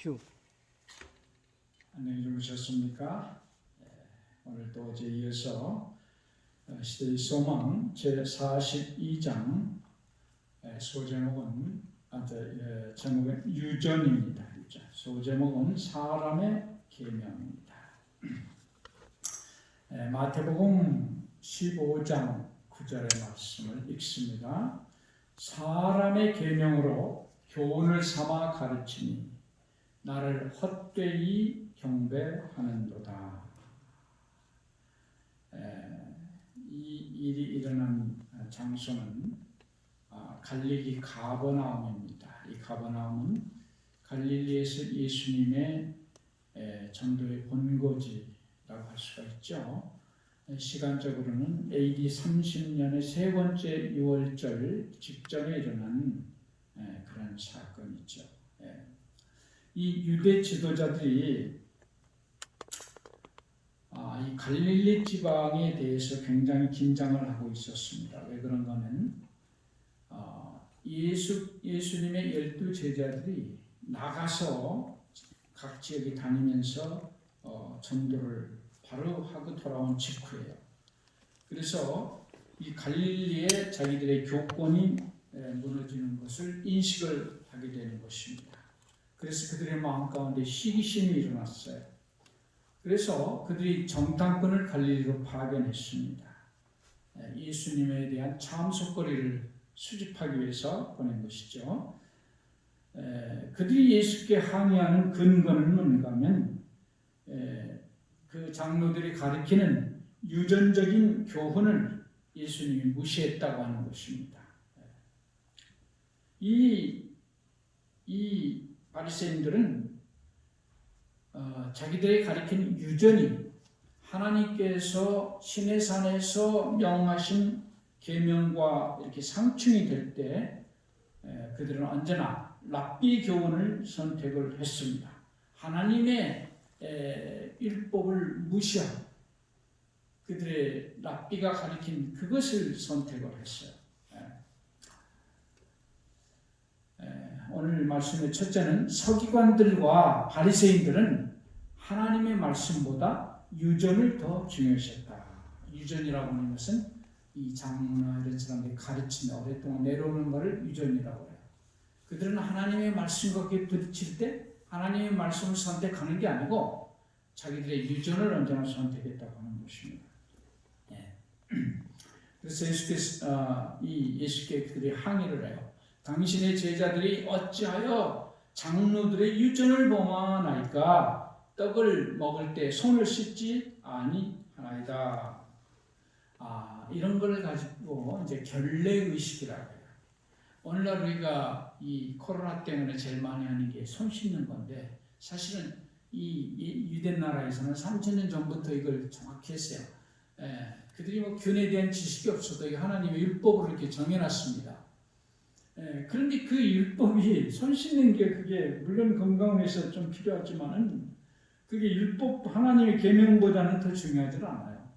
큐. 안녕히 주무셨습니까? 오늘도 어제 이어서 시대의 소망 제42장 소제목은 제목은 유전입니다. 소제목은 사람의 계명입니다. 마태복음 15장 9절의 말씀을 읽습니다. 사람의 계명으로 교훈을 삼아 가르치니 나를 헛되이 경배하는도다. 이 일이 일어난 장소는 갈릴리 가버나움입니다. 이 가버나움은 갈릴리에서 예수님의 전도의 본거지라고 할 수가 있죠. 시간적으로는 AD 30년의 세 번째 유월절 직전에 일어난 그런 사건이죠. 이 유대 지도자들이 이 갈릴리 지방에 대해서 굉장히 긴장을 하고 있었습니다. 왜 그런가 하면 예수님의 12 제자들이 나가서 각 지역에 다니면서 전도를 바로 하고 돌아온 직후예요. 그래서 이 갈릴리에 자기들의 교권이 무너지는 것을 인식을 하게 되는 것입니다. 그래서 그들의 마음 가운데 시기심이 일어났어요. 그래서 그들이 정탐꾼을 갈릴리로 파견했습니다. 예수님에 대한 참속거리를 수집하기 위해서 보낸 것이죠. 그들이 예수께 항의하는 근거는 뭔가 하면 그 장로들이 가리키는 유전적인 교훈을 예수님이 무시했다고 하는 것입니다. 이 바리새인들은 자기들이 가리킨 유전이 하나님께서 시내산에서 명하신 계명과 이렇게 상충이 될 때 그들은 언제나 랍비 교훈을 선택을 했습니다. 하나님의 율법을 무시하고 그들의 랍비가 가리킨 그것을 선택을 했어요. 오늘 말씀의 첫째는 서기관들과 바리새인들은 하나님의 말씀보다 유전을 더 중요시했다. 유전이라고 하는 것은 이 장로나 이런 사람들이 가르치며 오랫동안 내려오는 것을 유전이라고 해요. 그들은 하나님의 말씀과 부딪힐 때 하나님의 말씀을 선택하는 게 아니고 자기들의 유전을 언제나 선택했다고 하는 것입니다. 그래서 예수께 그들이 항의를 해요. 당신의 제자들이 어찌하여 장로들의 유전을 범하나이까 떡을 먹을 때 손을 씻지 아니하나이다. 이런 걸 가지고 이제 결례의식이라고 해요. 오늘날 우리가 이 코로나 때문에 제일 많이 하는 게 손 씻는 건데 사실은 이 유대 나라에서는 3000년 전부터 이걸 정확히 했어요. 그들이 균에 대한 지식이 없어도 하나님의 율법으로 이렇게 정해놨습니다. 그런데 그 율법이 손 씻는 게 그게 물론 건강을 위해서 좀 필요하지만은 그게 율법 하나님의 계명보다는 더 중요하지 않아요.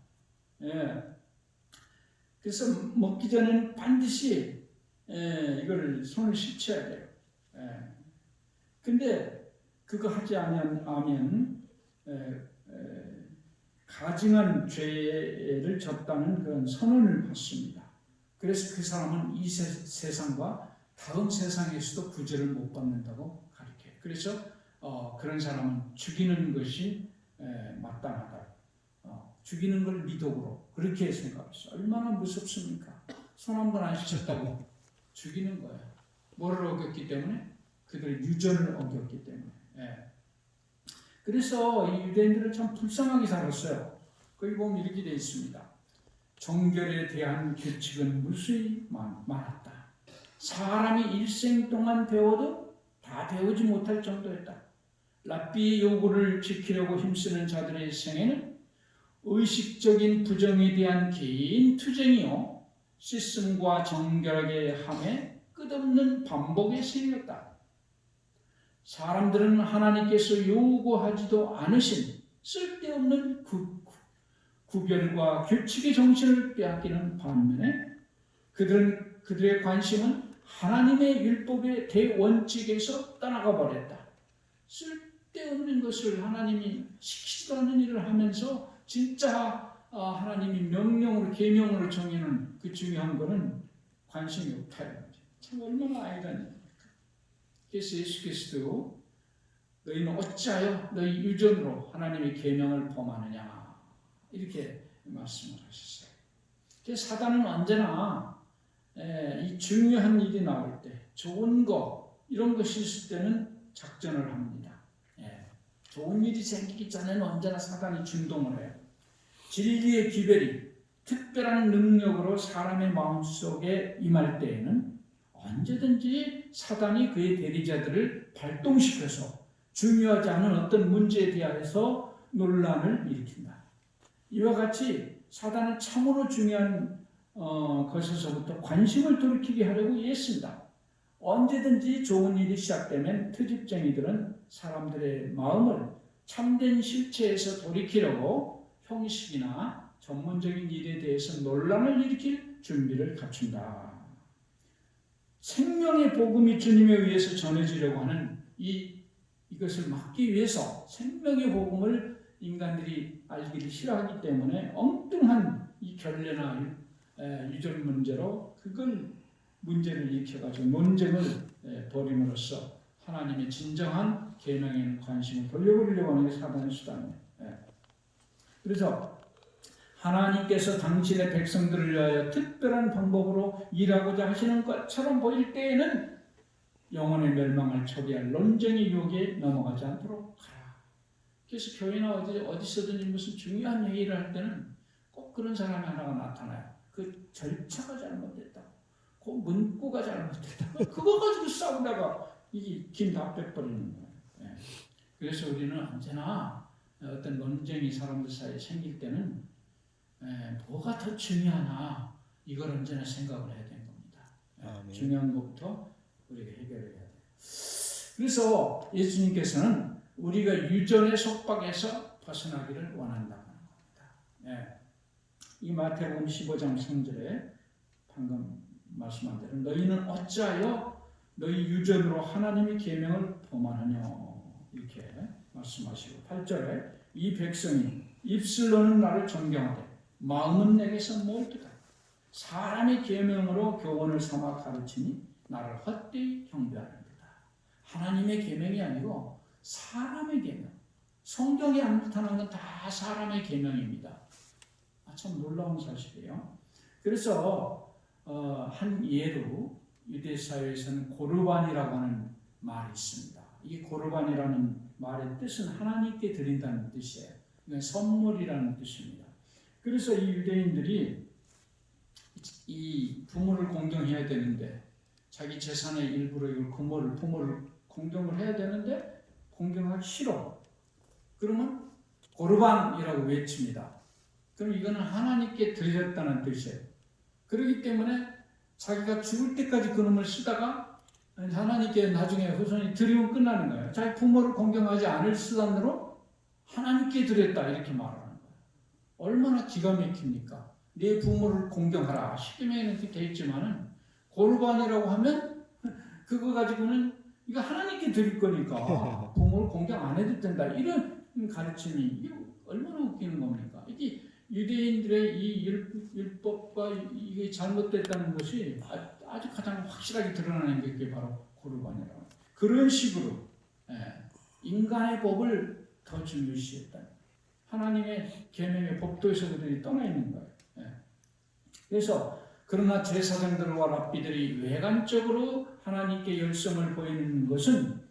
그래서 먹기 전에는 반드시 이걸 손을 씻어야 돼요. 근데 그거 하지 않으면 가증한 죄를 졌다는 그런 선언을 받습니다. 그래서 그 사람은 이 세상과 다음 세상에서도 구제를 못 받는다고 가르쳐요. 그래서 그런 사람은 죽이는 것이 마땅하다. 죽이는 걸 미덕으로 그렇게 생각했어요. 얼마나 무섭습니까? 손 한 번 안 씻었다고 죽이는 거예요. 뭐를 어겼기 때문에? 그들의 유전을 어겼기 때문에. 그래서 이 유대인들은 참 불쌍하게 살았어요. 거기 보면 이렇게 되어 있습니다. 정결에 대한 규칙은 무수히 많았다. 사람이 일생 동안 배워도 다 배우지 못할 정도였다. 랍비의 요구를 지키려고 힘쓰는 자들의 생애는 의식적인 부정에 대한 긴 투쟁이요 씻음과 정결하게 함에 끝없는 반복의 세였다. 사람들은 하나님께서 요구하지도 않으신 쓸데없는 구별과 규칙의 정신을 빼앗기는 반면에 그들의 관심은 하나님의 율법의 대원칙에서 떠나가 버렸다. 쓸데없는 것을 하나님이 시키지도 않는 일을 하면서 진짜 하나님이 명령으로 계명으로 정해놓은 그 중요한 거는 관심이 없다요. 참 얼마나 아이러니입니까? 그래서 예수께서도 너희는 어찌하여 너희 유전으로 하나님의 계명을 범하느냐 이렇게 말씀을 하셨어요. 그래서 사단은 언제나 이 중요한 일이 나올 때, 좋은 거 이런 것이 있을 때는 작전을 합니다. 좋은 일이 생기기 전에는 언제나 사단이 준동을 해요. 진리의 기별이 특별한 능력으로 사람의 마음속에 임할 때에는 언제든지 사단이 그의 대리자들을 발동시켜서 중요하지 않은 어떤 문제에 대해서 논란을 일으킨다. 이와 같이 사단은 참으로 중요한 것에서부터 관심을 돌이키게 하려고 했습니다. 언제든지 좋은 일이 시작되면 트집쟁이들은 사람들의 마음을 참된 실체에서 돌이키려고 형식이나 전문적인 일에 대해서 논란을 일으킬 준비를 갖춘다. 생명의 복음이 주님에 의해서 전해지려고 하는 이것을 막기 위해서 생명의 복음을 인간들이 알기를 싫어하기 때문에 엉뚱한 이 결례나 유전 문제로 그걸 문제를 일으켜가지고 논쟁을 벌임으로써 하나님의 진정한 계명에는 관심을 돌려버리려고 하는 게 사단의 수단이에요. 그래서 하나님께서 당신의 백성들을 위하여 특별한 방법으로 일하고자 하시는 것처럼 보일 때에는 영혼의 멸망을 초래할 논쟁의 유혹에 넘어가지 않도록 하라. 그래서 교회나 어디서든지 무슨 중요한 얘기를 할 때는 꼭 그런 사람이 하나가 나타나요. 그 절차가 잘못됐다. 그 문구가 잘못됐다. 그거 가지고 싸우다가 이게 김 다 빼버리는 거예요. 그래서 우리는 언제나 어떤 논쟁이 사람들 사이에 생길 때는 뭐가 더 중요하나 이걸 언제나 생각을 해야 되는 겁니다. 중요한 것부터 우리가 해결해야 돼요. 그래서 예수님께서는 우리가 유전의 속박에서 벗어나기를 원한다는 겁니다. 이 마태복음 15장 3절에 방금 말씀한 대로 너희는 어찌하여 너희 유전으로 하나님의 계명을 범하느냐 이렇게 말씀하시고 8절에 이 백성이 입술로는 나를 존경하되 마음은 내게서 멀도다. 사람의 계명으로 교훈을 삼아 가르치니 나를 헛되이 경배하는도다. 하나님의 계명이 아니고 사람의 계명. 성경에 안 나타난 건 다 사람의 계명입니다. 참 놀라운 사실이에요. 그래서 한 예로 유대 사회에서는 고르반이라고 하는 말이 있습니다. 이 고르반이라는 말의 뜻은 하나님께 드린다는 뜻이에요. 그러니까 선물이라는 뜻입니다. 그래서 이 유대인들이 이 부모를 공경해야 되는데 자기 재산의 일부로 이걸 부모를 공경을 해야 되는데 공경하기 싫어. 그러면 고르반이라고 외칩니다. 그럼 이거는 하나님께 드렸다는 뜻이에요. 그렇기 때문에 자기가 죽을 때까지 그놈을 쓰다가 하나님께 나중에 후손이 드리면 끝나는 거예요. 자기 부모를 공경하지 않을 수단으로 하나님께 드렸다 이렇게 말하는 거예요. 얼마나 기가 막힙니까? 내 부모를 공경하라. 십계명에는 이렇게 되어 있지만은 고르반이라고 하면 그거 가지고는 이거 하나님께 드릴 거니까 부모를 공경 안 해도 된다. 이런 가르침이 이게 얼마나 웃기는 겁니까? 이게 유대인들의 이 율법과 이게 잘못됐다는 것이 아주 가장 확실하게 드러나는 게 그게 바로 고르반이라고. 그런 식으로 인간의 법을 더 중요시했다. 하나님의 계명의 법도에서 그들이 떠나 있는 거예요. 그래서 그러나 제사장들과 랍비들이 외관적으로 하나님께 열성을 보이는 것은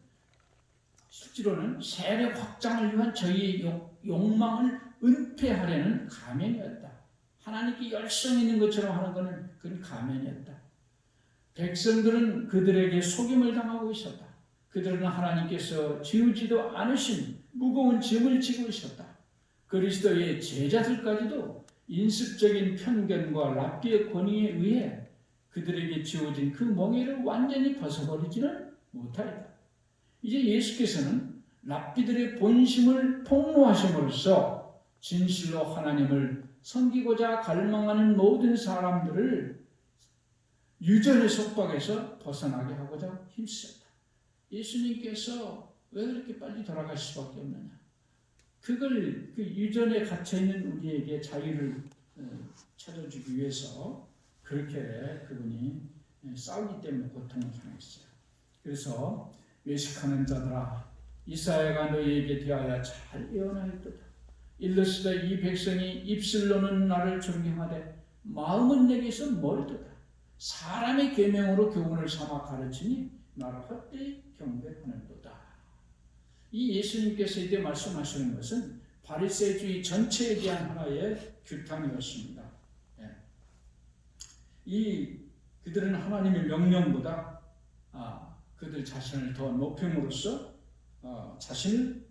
실제로는 세력 확장을 위한 저희의 욕망을 은폐하려는 가면이었다. 하나님께 열성 있는 것처럼 하는 것은 그건 가면이었다. 백성들은 그들에게 속임을 당하고 있었다. 그들은 하나님께서 지우지도 않으신 무거운 짐을 지고 있었다. 그리스도의 제자들까지도 인습적인 편견과 랍비의 권위에 의해 그들에게 지워진 그 멍에를 완전히 벗어버리지는 못하였다. 이제 예수께서는 랍비들의 본심을 폭로하심으로써 진실로 하나님을 섬기고자 갈망하는 모든 사람들을 유전의 속박에서 벗어나게 하고자 힘쓰셨다. 예수님께서 왜 그렇게 빨리 돌아갈 수밖에 없느냐? 그걸 그 유전에 갇혀 있는 우리에게 자유를 찾아주기 위해서 그렇게 그분이 싸우기 때문에 고통을 당했어요. 그래서 외식하는 자들아, 이사야가 너희에게 대하여 잘 예언하였도다. 일러스되 이 백성이 입술로는 나를 존경하되 마음은 내게서 멀도다. 사람의 계명으로 교훈을 삼아 가르치니 나를 헛되이 경배하는도다. 이 예수님께서 이때 말씀하시는 것은 바리새주의 전체에 대한 하나의 규탄이었습니다. 그들은 하나님의 명령보다 그들 자신을 더 높임으로써 자신을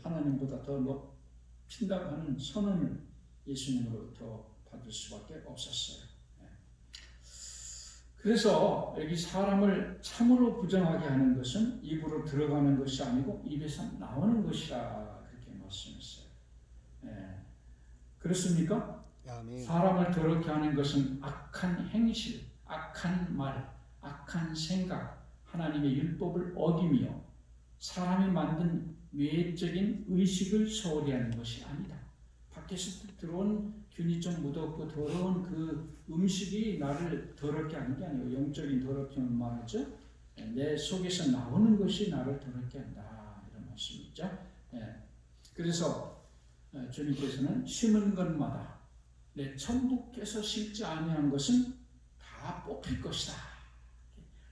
하나님보다 더 높인다고 하는 선언을 예수님으로부터 받을 수밖에 없었어요. 그래서 여기 사람을 참으로 부정하게 하는 것은 입으로 들어가는 것이 아니고 입에서 나오는 것이라 그렇게 말씀했어요. 그렇습니까? 아멘. 사람을 더럽게 하는 것은 악한 행실, 악한 말, 악한 생각, 하나님의 율법을 어기며 사람이 만든 외적인 의식을 소홀히 하는 것이 아니다. 밖에서 들어온 균이 좀 묻었고 더러운 그 음식이 나를 더럽게 하는 게 아니고 영적인 더럽힘을 말하죠. 내 속에서 나오는 것이 나를 더럽게 한다. 이런 말씀이죠. 그래서 주님께서는 심은 것마다 내 천부께서 심지 아니한 것은 다 뽑힐 것이다.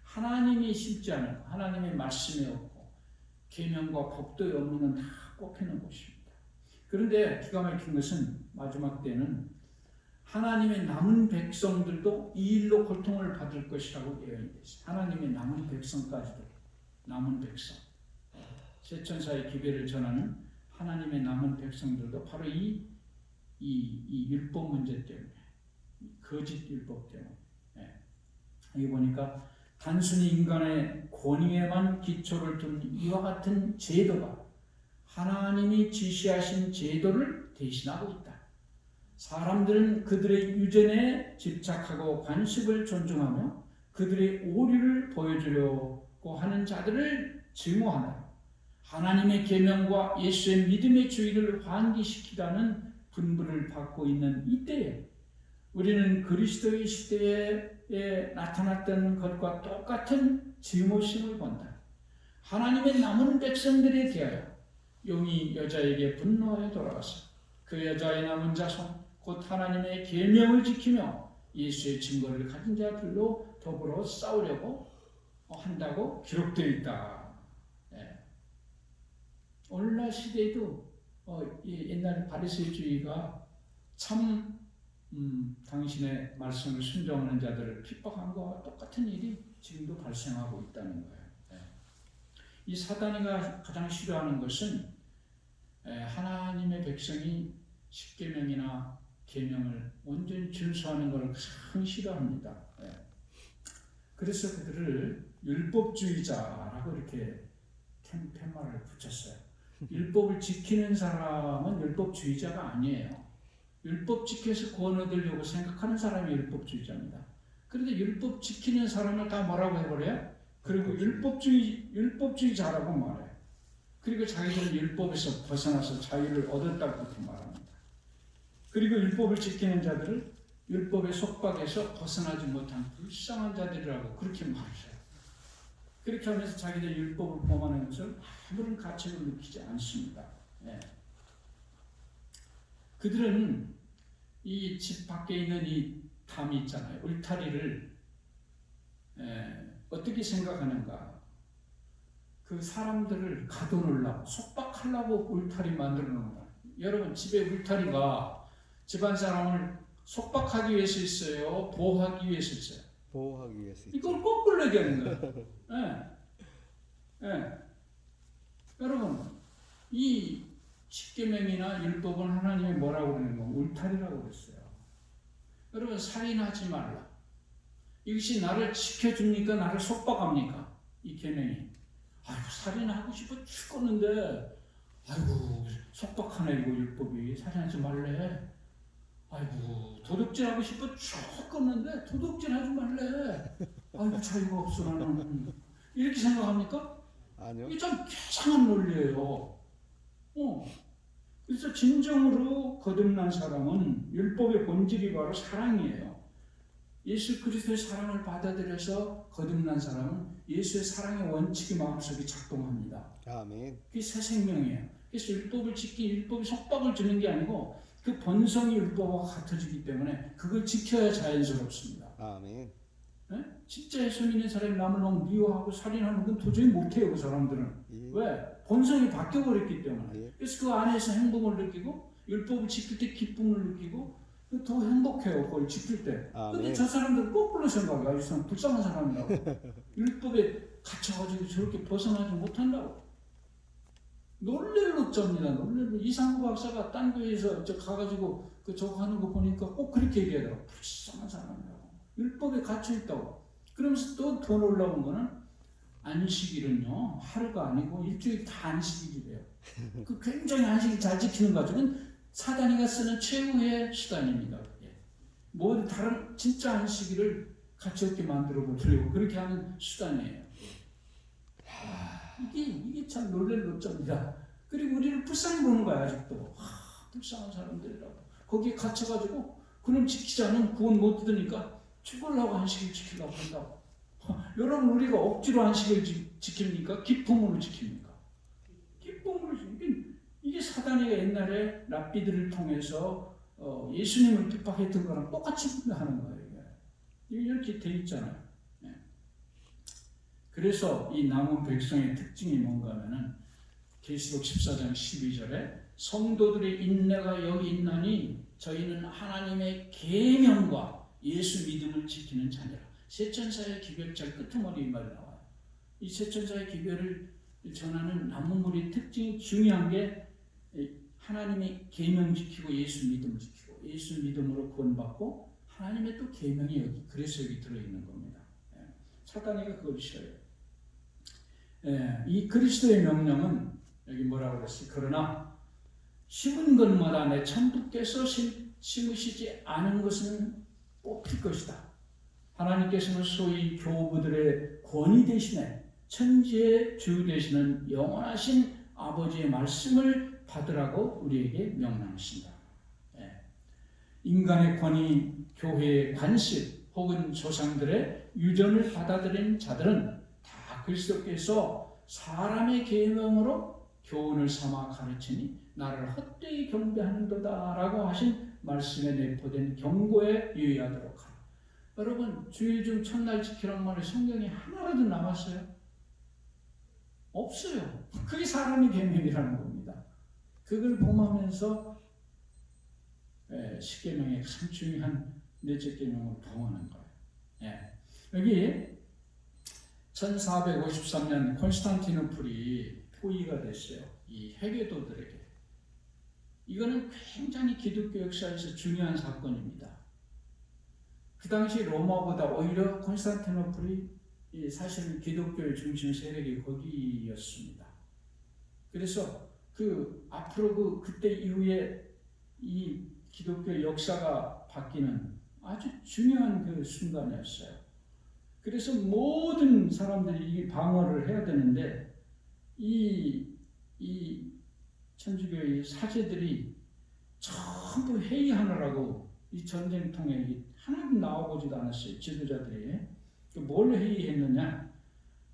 하나님이 심지 않은 하나님의 말씀이 없고 계명과 법도 없는 건 다 뽑히는 것입니다. 그런데 기가 막힌 것은 마지막 때는 하나님의 남은 백성들도 이 일로 고통을 받을 것이라고 예언이 됐어요. 하나님의 남은 백성까지도 남은 백성 세천사의 기별을 전하는 하나님의 남은 백성들도 바로 이 율법 문제 때문에 거짓 율법 때문에 여기 보니까 단순히 인간의 권위에만 기초를 둔 이와 같은 제도가 하나님이 지시하신 제도를 대신하고 있다. 사람들은 그들의 유전에 집착하고 관습을 존중하며 그들의 오류를 보여주려고 하는 자들을 증오한다. 하나님의 계명과 예수의 믿음의 주의를 환기시키라는 분부를 받고 있는 이때에 우리는 그리스도의 시대에 나타났던 것과 똑같은 증오심을 본다. 하나님의 남은 백성들에 대하여 용이 여자에게 분노하여 돌아가서 그 여자의 남은 자손 곧 하나님의 계명을 지키며 예수의 증거를 가진 자들로 더불어 싸우려고 한다고 기록되어 있다. 오늘날 시대에도 옛날 바리새주의가 참 당신의 말씀을 순종하는 자들을 핍박한 것과 똑같은 일이 지금도 발생하고 있다는 거예요. 이 사단이가 가장 싫어하는 것은 하나님의 백성이 십계명이나 계명을 온전히 준수하는 것을 가장 싫어합니다. 그래서 그들을 율법주의자라고 이렇게 팻말을 붙였어요. 율법을 지키는 사람은 율법주의자가 아니에요. 율법 지켜서 구원 얻으려고 생각하는 사람이 율법주의자입니다. 그런데 율법 지키는 사람을 다 뭐라고 해버려요? 그리고 율법주의자라고 말해요. 그리고 자기들은 율법에서 벗어나서 자유를 얻었다고 그렇게 말합니다. 그리고 율법을 지키는 자들을 율법의 속박에서 벗어나지 못한 불쌍한 자들이라고 그렇게 말해요. 그렇게 하면서 자기들 율법을 범하는 것을 아무런 가책을 느끼지 않습니다. 그들은 이 집 밖에 있는 이 담이 있잖아요. 울타리를 어떻게 생각하는가? 그 사람들을 가둬놓으려고 속박하려고 울타리 만들어 놓은 거예요. 여러분 집에 울타리가 집안 사람을 속박하기 위해서 있어요? 보호하기 위해서 있어요? 보호하기 위해서. 이걸 거꾸로 얘기하는 거예요. 여러분 이 십계명이나 율법은 하나님이 뭐라고 그러는 거? 울타리라고 그랬어요. 여러분 살인하지 말라. 이것이 나를 지켜줍니까? 나를 속박합니까? 이 계명이. 아이고 살인하고 싶어 죽겠는데 아이고 속박하네 이거 율법이. 살인하지 말래. 아이고 도둑질하고 싶어 죽겠는데 도둑질하지 말래. 아이고 자유가 없어 나는. 이렇게 생각합니까? 아니요. 이게 좀 이상한 논리예요. 그래서 진정으로 거듭난 사람은 율법의 본질이 바로 사랑이에요. 예수 그리스도의 사랑을 받아들여서 거듭난 사람은 예수의 사랑의 원칙이 마음속에 작동합니다. 아멘. 그게 새 생명이에요. 그래서 율법을 율법이 속박을 주는 게 아니고 그 본성이 율법과 같아지기 때문에 그걸 지켜야 자연스럽습니다. 아멘. 네? 진짜 예수 믿는 사람이 남을 너무 미워하고 살인하는 건 도저히 못해요. 그 사람들은. 예. 왜? 본성이 바뀌어버렸기 때문에. 예. 그래서 그 안에서 행복을 느끼고 율법을 지킬 때 기쁨을 느끼고 더 행복해요. 그걸 지킬 때. 근데 저 사람들은 거꾸로 생각해요. 이 사람 불쌍한 사람이라고. 율법에 갇혀가지고 저렇게 벗어나지 못한다고. 놀랄로 쩝니다. 놀랄로. 이상구 박사가 딴 교회에서 가가지고 저거 하는 거 보니까 꼭 그렇게 얘기하더라고. 불쌍한 사람이라고. 율법에 갇혀있다고. 그러면서 또 더 놀라운 거는 안식일은요, 하루가 아니고 일주일 다 안식일이래요. 그 굉장히 안식일 잘 지키는 가족은 사단이가 쓰는 최후의 수단입니다. 뭐 다른 진짜 안식일을 가치없게 만들어 보려고 그렇게 하는 수단이에요. 이게 참 놀랄 노점이다. 그리고 우리를 불쌍히 보는 거야 아직도. 불쌍한 사람들이라고. 거기에 갇혀가지고 그놈 지키지 않으면 구원 못 얻으니까 죽으려고 안식일 지키려고 한다고. 여러분 우리가 억지로 안식을 지킵니까? 기쁨으로 지킵니까? 기쁨으로 지킵니까? 이게 사단이가 옛날에 랍비들을 통해서 예수님을 핍박했던 거랑 똑같이 하는 거예요. 이게 이렇게 돼 있잖아요. 네. 그래서 이 남은 백성의 특징이 뭔가 하면은 계시록 14장 12절에 성도들의 인내가 여기 있나니 저희는 하나님의 계명과 예수 믿음을 지키는 자녀라. 세 천사의 기별절 끄트머리 이 말이 나와요. 이 세 천사의 기별을 전하는 남문물의 특징이 중요한 게 하나님의 계명 지키고 예수 믿음을 지키고 예수 믿음으로 구원받고 하나님의 또 계명이 여기 그래서 여기 들어있는 겁니다. 사단이가 그걸 싫어요. 이 그리스도의 명령은 여기 뭐라고 그랬어요? 그러나 심은 것마다 내 천부께서 심으시지 않은 것은 뽑힐 것이다. 하나님께서는 소위 교부들의 권위 대신에 천지의 주 되시는 영원하신 아버지의 말씀을 받으라고 우리에게 명령하신다. 인간의 권위, 교회의 관습 혹은 조상들의 유전을 받아들인 자들은 다 그리스도께서 사람의 계명으로 교훈을 삼아 가르치니 나를 헛되이 경배하는도다 라고 하신 말씀에 내포된 경고에 유의하도록 하라. 여러분 주일 중 첫날 지키란 말이 성경에 하나라도 나왔어요? 없어요. 그게 사람의 계명이라는 겁니다. 그걸 범하면서 십계명의 가장 중요한 넷째 계명을 범하는 거예요. 여기 1453년 콘스탄티노플이 포위가 됐어요. 이 회계도들에게. 이거는 굉장히 기독교 역사에서 중요한 사건입니다. 그 당시 로마보다 오히려 콘스탄티노플이 사실은 기독교의 중심 세력이 거기였습니다. 그래서 앞으로 그때 이후에 이 기독교 역사가 바뀌는 아주 중요한 그 순간이었어요. 그래서 모든 사람들이 이 방어를 해야 되는데 이 천주교의 사제들이 전부 회의하느라고 이 전쟁통에 하나도 나와보지도 않았어요. 지도자들이. 뭘 회의했느냐?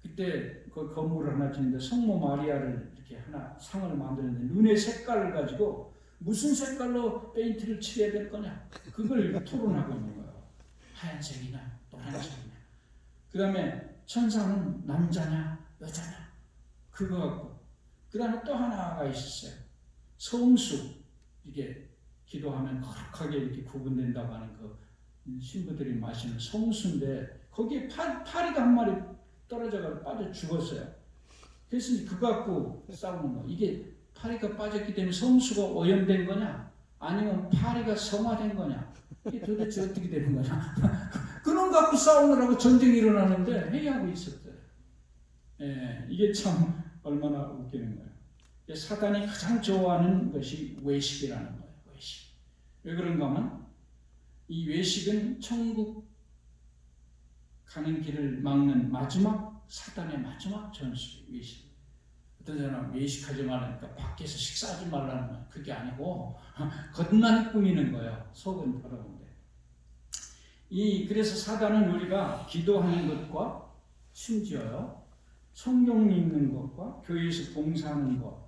그때 그 건물을 하나 짓는데 성모 마리아를 이렇게 하나 상을 만드는데 눈의 색깔을 가지고 무슨 색깔로 페인트를 칠해야 될 거냐? 그걸 토론하고 있는 거예요. 하얀색이냐, 노란색이냐. 그 다음에 천사는 남자냐, 여자냐. 그거 갖고. 그 다음에 또 하나가 있었어요. 성수. 이게 기도하면 거룩하게 이렇게 구분된다고 하는 그 신부들이 마시는 성수인데 거기에 파리가 한 마리 떨어져서 빠져 죽었어요. 그래서 그거 갖고 싸우는 거. 이게 파리가 빠졌기 때문에 성수가 오염된 거냐? 아니면 파리가 성화된 거냐? 이게 도대체 어떻게 되는 거냐? 그놈 갖고 싸우느라고 전쟁이 일어나는데 회의하고 있었어요. 이게 참 얼마나 웃기는 거예요. 사단이 가장 좋아하는 것이 외식이라는 거예요. 외식. 왜 그런가 하면 이 외식은 천국 가는 길을 막는 사단의 마지막 전술이 외식. 어떤 사람은 외식하지 말라니까 밖에서 식사하지 말라는 거야. 그게 아니고 겉만 꾸미는 거예요. 속은 더러운데. 그래서 사단은 우리가 기도하는 것과 심지어요 성경 읽는 것과 교회에서 봉사하는 것,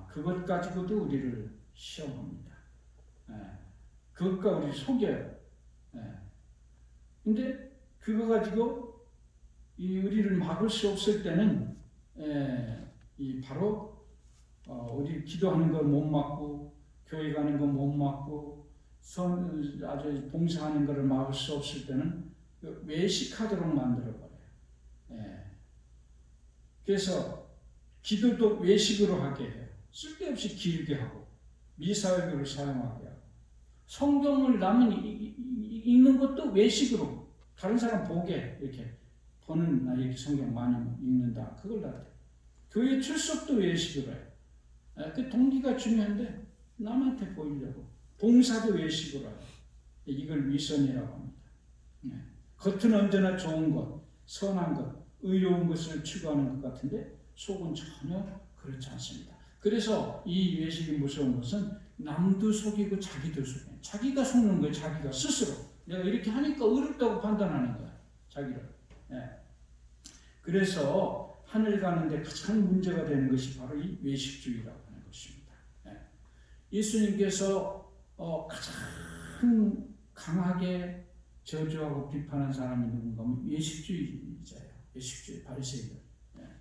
그것 가지고도 우리를 시험합니다. 그것과 우리 속여요. 근데 그거 가지고 우리를 막을 수 없을 때는 바로 우리 기도하는 걸 못 막고 교회 가는 거 못 막고 아주 봉사하는 것을 막을 수 없을 때는 외식하도록 만들어버려요. 그래서 기도도 외식으로 하게 해요. 쓸데없이 길게 하고 미사역을 사용하게 하고 성경을 남은 읽는 것도 외식으로 다른 사람 보게 이렇게 보는 나 이렇게 성경 많이 읽는다 그걸 다 돼. 교회 출석도 외식으로 해요. 그 동기가 중요한데 남한테 보이려고 봉사도 외식으로 해요. 이걸 위선이라고 합니다. 겉은 언제나 좋은 것, 선한 것, 의로운 것을 추구하는 것 같은데 속은 전혀 그렇지 않습니다. 그래서 이 외식이 무서운 것은 남도 속이고 자기도 속여요. 자기가 속는 거예요. 자기가 스스로. 내가 이렇게 하니까 의롭다고 판단하는 거야. 자기를. 그래서 하늘 가는데 가장 문제가 되는 것이 바로 이 외식주의라고 하는 것입니다. 예수님께서 가장 강하게 저주하고 비판한 사람이 누군가 하면 외식주의자예요. 외식주의 바리새인들.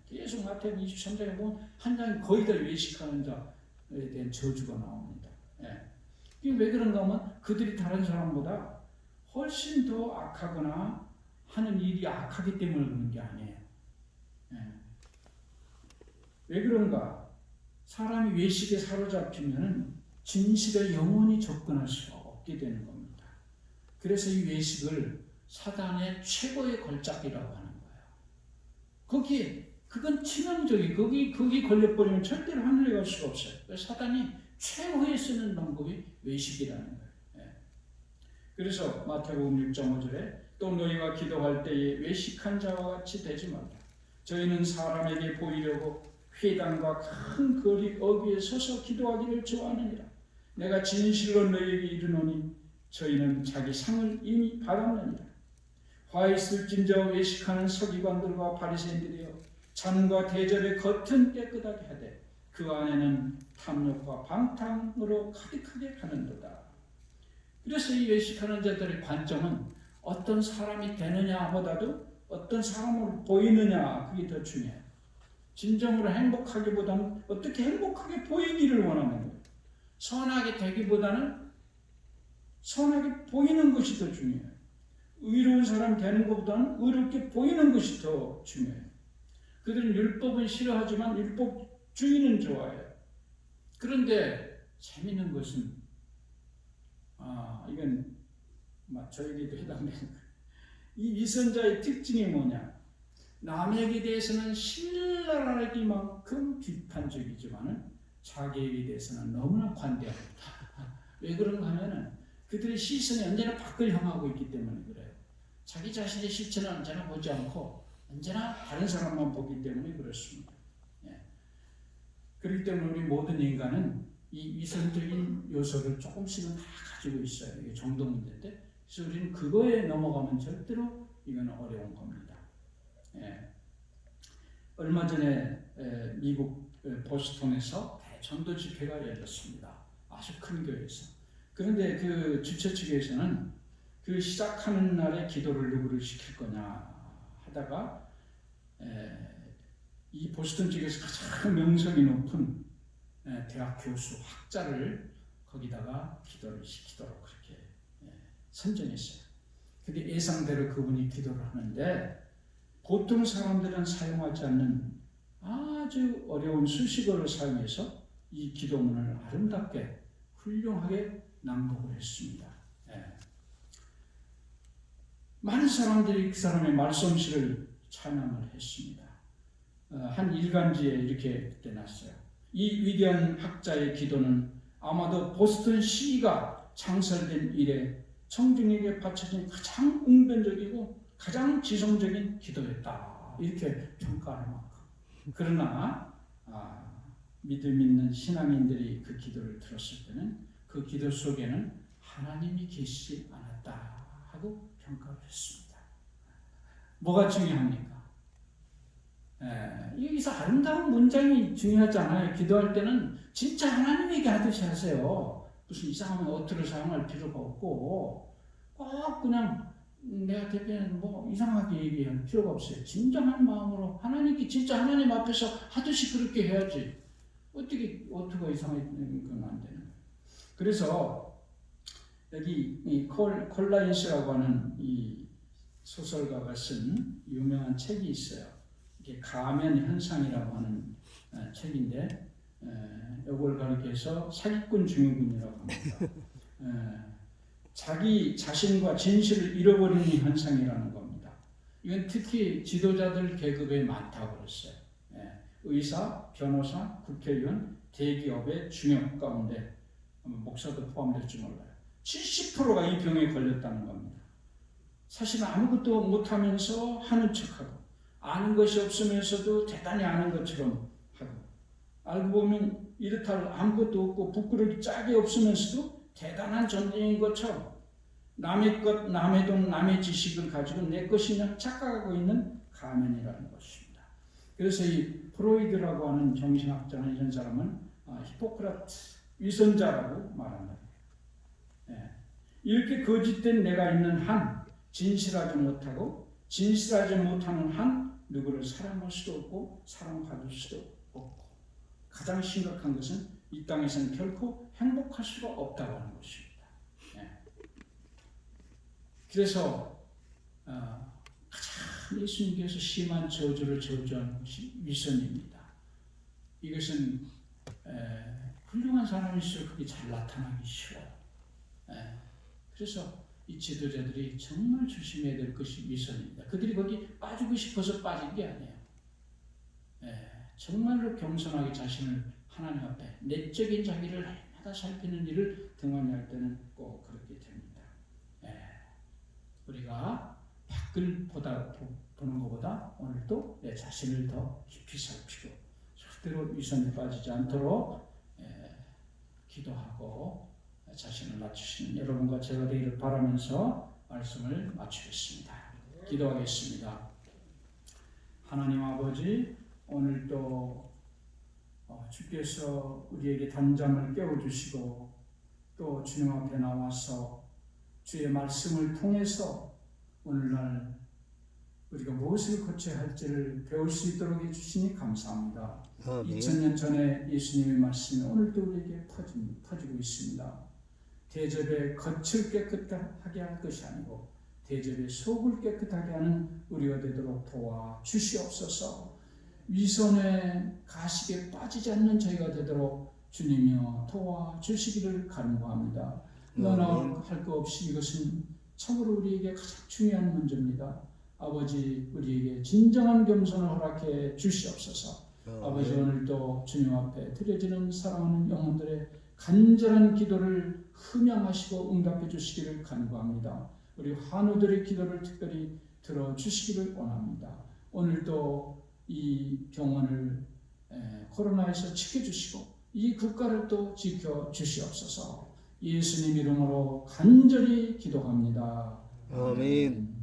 계속 마태복음 23장에 보면 한 장이 거의 다 외식하는 자에 대한 저주가 나옵니다. 이게 왜 그런가 하면 그들이 다른 사람보다 훨씬 더 악하거나 하는 일이 악하기 때문에 그런 게 아니에요. 왜 그런가? 사람이 외식에 사로잡히면 진실에 영원히 접근할 수 없게 되는 겁니다. 그래서 이 외식을 사단의 최고의 걸작이라고 하는 거예요. 그건 치명적이 거기 걸려버리면 절대로 하늘에 갈 수가 없어요. 사단이 최후에 쓰는 방법이 외식이라는 거예요. 그래서 마태복음 6.5절에 또 너희가 기도할 때에 외식한 자와 같이 되지 말라. 저희는 사람에게 보이려고 회당과 큰 거리 어귀에 서서 기도하기를 좋아하느니라. 내가 진실로 너희에게 이르노니 저희는 자기 상을 이미 받았느니라. 화 있을진저 외식하는 서기관들과 바리새인들이여 잔과 대접의 겉은 깨끗하게 하되 그 안에는 탐욕과 방탕으로 가득하게 하는도다. 그래서 이 외식하는 자들의 관점은 어떤 사람이 되느냐보다도 어떤 사람으로 보이느냐 그게 더 중요해요. 진정으로 행복하기보다는 어떻게 행복하게 보이기를 원하는 거예요. 선하게 되기보다는 선하게 보이는 것이 더 중요해요. 의로운 사람 되는 것보다는 의롭게 보이는 것이 더 중요해요. 그들은 율법은 싫어하지만 율법주의는 좋아해요. 그런데 재미있는 것은 이건 저에게도 해당되는 거예요. 이 위선자의 특징이 뭐냐? 남에게 대해서는 신랄하기만큼 비판적이지만은 자기에게 대해서는 너무나 관대합니다. 왜 그런가 하면은 그들의 시선이 언제나 밖을 향하고 있기 때문에 그래요. 자기 자신의 실체는 언제나 보지 않고 언제나 다른 사람만 보기 때문에 그렇습니다. 그렇기 때문에 우리 모든 인간은 이 위선적인 요소를 조금씩은 다 가지고 있어요. 이게 정도 문제인데, 그래서 우리는 그거에 넘어가면 절대로 이건 어려운 겁니다. 얼마 전에 미국 보스턴에서 대전도 집회가 열렸습니다. 아주 큰 교회에서. 그런데 그 주최 측에서는 그 시작하는 날에 기도를 누구를 시킬 거냐 하다가 이 보스턴 쪽에서 가장 명성이 높은 대학 교수, 학자를 거기다가 기도를 시키도록 그렇게 선정했어요. 근데 예상대로 그분이 기도를 하는데 보통 사람들은 사용하지 않는 아주 어려운 수식어를 사용해서 이 기도문을 아름답게 훌륭하게 낭독을 했습니다. 많은 사람들이 그 사람의 말솜씨를 찬양을 했습니다. 한 일간지에 이렇게 그때 났어요. 이 위대한 학자의 기도는 아마도 보스턴 시가 창설된 이래 청중에게 바쳐진 가장 웅변적이고 가장 지성적인 기도였다. 이렇게 평가할 만큼. 그러나 믿음 있는 신앙인들이 그 기도를 들었을 때는 그 기도 속에는 하나님이 계시지 않았다 하고 평가를 했습니다. 뭐가 중요합니까? 여기서 아름다운 문장이 중요하잖아요. 기도할 때는 진짜 하나님에게 하듯이 하세요. 무슨 이상한 어투를 사용할 필요가 없고 꼭 그냥 내가 대변 뭐 이상하게 얘기할 필요가 없어요. 진정한 마음으로 하나님께 진짜 하나님 앞에서 하듯이 그렇게 해야지. 어떻게 어투가 이상하면 건 안 되는 거예요. 그래서 여기 이 콜라인스라고 하는 이 소설가가 쓴 유명한 책이 있어요. 이게 가면 현상이라고 하는 책인데 이걸 가리켜서 사기꾼 증후군이라고 합니다. 자기 자신과 진실을 잃어버리는 현상이라는 겁니다. 이건 특히 지도자들 계급에 많다고 그랬어요. 의사, 변호사, 국회의원, 대기업의 중역 가운데 목사도 포함될지 몰라요. 70%가 이 병에 걸렸다는 겁니다. 사실 아무것도 못하면서 하는 척하고 아는 것이 없으면서도 대단히 아는 것처럼 하고 알고 보면 이렇다 아무것도 없고 부끄러기 짝이 없으면서도 대단한 존재인 것처럼 남의 것, 남의 돈, 남의 지식을 가지고 내 것이냐 착각하고 있는 가면이라는 것입니다. 그래서 이 프로이드라고 하는 정신학자는 이런 사람은 히포크라트 위선자라고 말한다. 이렇게 거짓된 내가 있는 한 진실하지 못하고 진실하지 못하는 한 누구를 사랑할 수도 없고 사랑받을 수도 없고 가장 심각한 것은 이 땅에서는 결코 행복할 수가 없다고 하는 것입니다. 그래서 가장 예수님께서 심한 저주를 저주한 것이 위선입니다. 이것은 훌륭한 사람일수록 그게 잘 나타나기 쉬워요. 그래서 이 지도자들이 정말 조심해야 될 것이 위선입니다. 그들이 거기 빠지고 싶어서 빠진 게 아니에요. 정말로 겸손하게 자신을 하나님 앞에 내적인 자기를 해마다 살피는 일을 등한히 할 때는 꼭 그렇게 됩니다. 우리가 밖을 보는 것보다 오늘도 내 자신을 더 깊이 살피고 절대로 위선에 빠지지 않도록 기도하고 자신을 낮추시는 여러분과 제가 되기를 바라면서 말씀을 마치겠습니다. 기도하겠습니다. 하나님 아버지, 오늘도 주께서 우리에게 단잠을 깨워주시고 또 주님 앞에 나와서 주의 말씀을 통해서 오늘날 우리가 무엇을 고쳐야 할지를 배울 수 있도록 해주시니 감사합니다. 2000년 전에 예수님의 말씀이 오늘도 우리에게 퍼지고 있습니다. 대접의 겉을 깨끗하게 할 것이 아니고 대접의 속을 깨끗하게 하는 우리가 되도록 도와 주시옵소서. 위선의 가식에 빠지지 않는 저희가 되도록 주님이여 도와 주시기를 간구합니다. 너나 할 것 없이 이것은 참으로 우리에게 가장 중요한 문제입니다. 아버지, 우리에게 진정한 겸손을 허락해 주시옵소서. 아버지, 오늘도 주님 앞에 드려지는 사랑하는 영혼들의 간절한 기도를 흠양하시고 응답해 주시기를 간구합니다. 우리 환우들의 기도를 특별히 들어주시기를 원합니다. 오늘도 이 병원을 코로나에서 지켜주시고 이 국가를 또 지켜주시옵소서. 예수님 이름으로 간절히 기도합니다. 아멘.